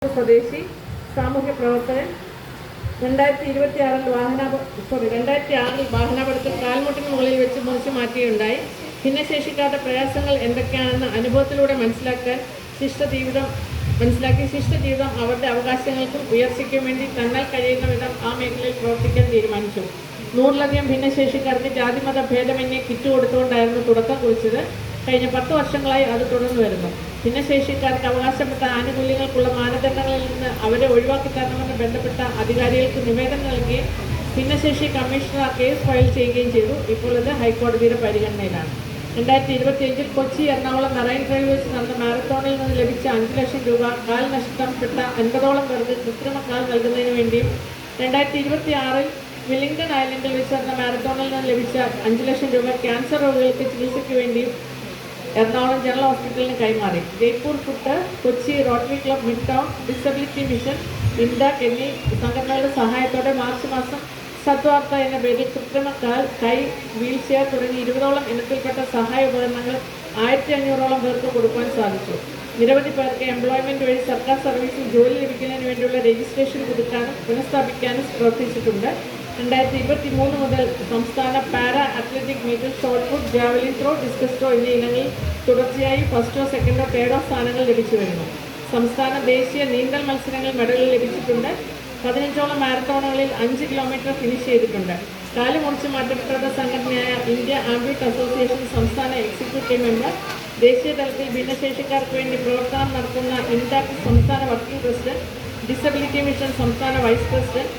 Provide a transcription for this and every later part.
സ്വദേശി സാമൂഹ്യ പ്രവർത്തകൻ 2006 വാഹനാപകടത്തിൽ കാൽമുട്ടിന് മുകളിൽ വെച്ച് മുറിച്ചു മാറ്റുകയുണ്ടായി. ഭിന്നശേഷിക്കാരുടെ പ്രയാസങ്ങൾ എന്തൊക്കെയാണെന്ന് അനുഭവത്തിലൂടെ മനസ്സിലാക്കി ശിഷ്ടജീവിതം അവരുടെ അവകാശങ്ങൾക്കും ഉയർച്ചയ്ക്കും വേണ്ടി തന്നാൽ കഴിയുന്ന വിധം ആ മേഖലയിൽ പ്രവർത്തിക്കാൻ തീരുമാനിച്ചു. 100-ലധികം ഭിന്നശേഷിക്കാർക്ക് ജാതിമത ഭേദമന്യേ കിറ്റ് കൊടുത്തുകൊണ്ടായിരുന്നു തുടക്കം കുറിച്ചത്. കഴിഞ്ഞ 10 വർഷങ്ങളായി അത് തുടർന്നു വരുന്നു. ഭിന്നശേഷിക്കാർക്ക് അവകാശപ്പെട്ട ആനുകൂല്യങ്ങൾക്കുള്ള മാനദണ്ഡങ്ങളിൽ നിന്ന് അവരെ ഒഴിവാക്കി തരണമെന്ന് ബന്ധപ്പെട്ട അധികാരികൾക്ക് നിവേദനം നൽകുകയും ഭിന്നശേഷി കമ്മീഷണർ കേസ് ഫയൽ ചെയ്യുകയും ചെയ്തു. ഇപ്പോൾ ഇത് ഹൈക്കോടതിയുടെ പരിഗണനയിലാണ്. 2025 കൊച്ചി എറണാകുളം മറൈൻ ഡ്രൈവ് വെച്ച് നടന്ന മാരത്തോണിൽ നിന്ന് ലഭിച്ച 5 ലക്ഷം രൂപ, കാൽ നഷ്ടപ്പെട്ട 50ഓളം പേർക്ക് കൃത്രിമ കാൽ നൽകുന്നതിന് വേണ്ടിയും 2026 വില്ലിംഗ്ടൺ ഐലൻഡിൽ വെച്ച് നടന്ന മാരത്തോണിൽ നിന്ന് ലഭിച്ച 5 ലക്ഷം രൂപ ക്യാൻസർ രോഗികൾക്ക് ചികിത്സയ്ക്ക് വേണ്ടിയും എറണാകുളം ജനറൽ ഹോസ്പിറ്റലിന് കൈമാറി. Jaipur foot, Kochi rotary club, mid town, disability mission, ഇൻഡാക് എന്നീ സംഘടനകളുടെ സഹായത്തോടെ മാർച്ച് മാസം സത്വാർത്ത എന്ന പേരിൽ കൃത്രിമ കാൽ, കൈ, വീൽ ചെയർ തുടങ്ങി 20ഓളം ഇനത്തിൽപ്പെട്ട സഹായ ഉപകരണങ്ങൾ 1500ഓളം പേർക്ക് കൊടുക്കാൻ സാധിച്ചു. നിരവധി പേർക്ക് എംപ്ലോയ്മെന്റ് വഴി സർക്കാർ സർവീസിൽ ജോലി ലഭിക്കുന്നതിന് വേണ്ടിയുള്ള രജിസ്ട്രേഷൻ പുതുക്കാനും പുനഃസ്ഥാപിക്കാനും പ്രവർത്തിച്ചിട്ടുണ്ട്. 2023 മുതൽ സംസ്ഥാന പാരാ അത്ലറ്റിക് മീറ്റിൽ shot put, javelin throw, discus throw എന്നീ ഇനങ്ങളിൽ തുടർച്ചയായി ഫസ്റ്റോ, സെക്കൻഡോ, തേർഡോ സ്ഥാനങ്ങൾ ലഭിച്ചു വരുന്നു. സംസ്ഥാന ദേശീയ നീന്തൽ മത്സരങ്ങളിൽ മെഡലുകൾ ലഭിച്ചിട്ടുണ്ട്. 15ഓളം മാരത്തോണുകളിൽ 5 കിലോമീറ്റർ ഫിനിഷ് ചെയ്തിട്ടുണ്ട്. കാല് മുറിച്ച് മാറ്റപ്പെട്ടവരുടെ സംഘടനയായ ഇന്ത്യ ആംബ്യൂട്ട് അസോസിയേഷൻ സംസ്ഥാന എക്സിക്യൂട്ടീവ് മെമ്പർ, ദേശീയ തലത്തിൽ ഭിന്നശേഷിക്കാർക്ക് വേണ്ടി പ്രവർത്തനം നടത്തുന്ന ഇൻഡാക് സംസ്ഥാന വർക്കിംഗ് പ്രസിഡന്റ്, ഡിസബിലിറ്റി മിഷൻ സംസ്ഥാന വൈസ് പ്രസിഡന്റ്,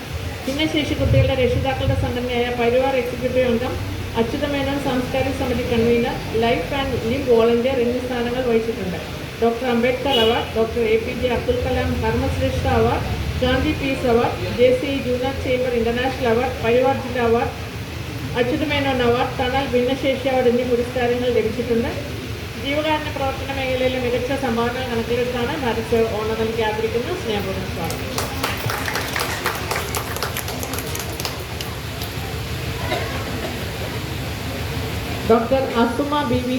ഭിന്നശേഷി കുട്ടികളുടെ രക്ഷിതാക്കളുടെ സംഘടനയായ പരിവാർ എക്സിക്യൂട്ടീവ് അംഗം, അച്യുതമേനോൻ സാംസ്കാരിക സമിതി convener, life and live volunteer എന്നീ സ്ഥാനങ്ങൾ വഹിച്ചിട്ടുണ്ട്. Doctor Ambedkar award, doctor APJ Abdul Kalam ധർമ്മശ്രേഷ്ഠ award, Gandhi peace award, JCI junior chamber international award, പരിവാർ ജില്ലാ അവാർഡ്, അച്യുതമേനോൻ അവാർഡ്, തണൽ ഭിന്നശേഷി അവാർഡ് എന്നീ പുരസ്കാരങ്ങൾ ലഭിച്ചിട്ടുണ്ട്. ജീവകാരുണ്യ പ്രവർത്തന മേഖലയിലെ മികച്ച സംഭാവനകൾ കണക്കിലെടുത്താണ് ഭാരത് ഓണം നൽകി ആദരിക്കുന്ന സ്നേഹപൂർവ്വം സ്വാഗതം. Doctor Asuma BV